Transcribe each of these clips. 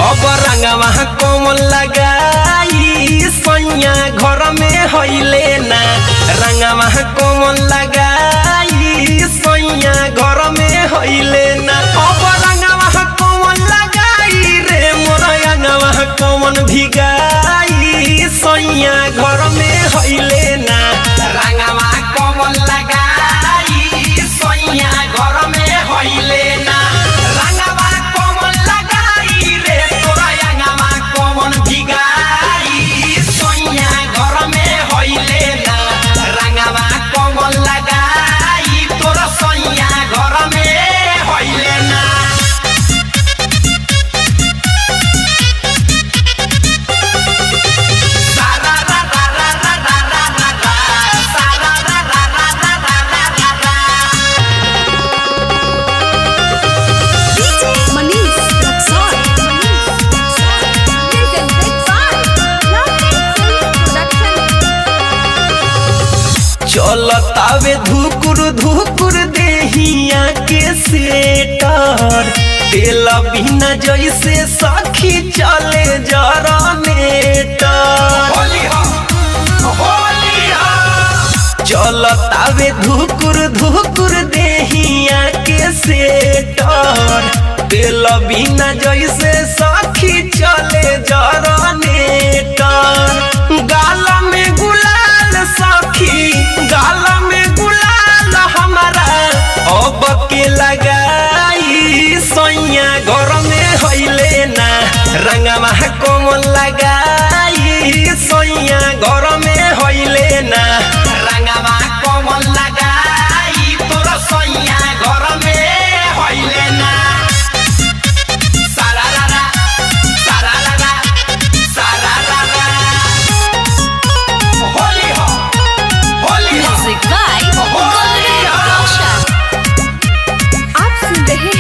अब रंगवा कोमल लगाई सैया घर में होइले ना रंगवा कोमल लगाई सैया घर में होइले ना अब रंगवा कोमल लगाई रे मोर रंगवा कोमल भिगाई सैया घर में होइले ना रंगवा कोमल लगाई सैया घर में होइले ना चलतावे धुकुर धुकुर देहिया के सेटर तेल बिना जैसे सखी चले जरनेटर चलतावे धुकुर धुकुर देहिया के सेटर तेल बिना जैसे सखी चले जरनेटर गाल में गुलाल सखी गाल में गुलाल हमारा अब के लगाई सैया घर में होइले ना रंगवा कोमल लगाई सैया घर में होइले ना रंगवा कोमल लगाई तोर सैया घर में होइले ना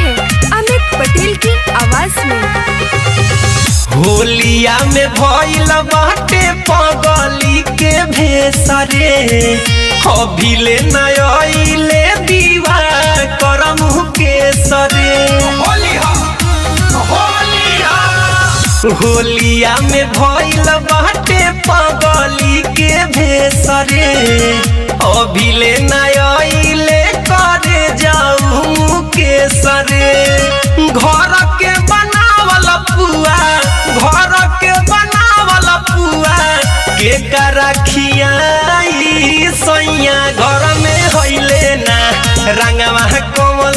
पटेल की आवाज में होलिया में भइल बाटे पगली के भेसरे अभिले नयले दीवा करम के सरे होलिया में भइल बाटे पगली के भेसरे अभिले नयले करे जाऊ के सरे घर के बनावल पुआ घर के बनावल पुआ के रखियाई सैया घर में होइले ना रंगवा कोमल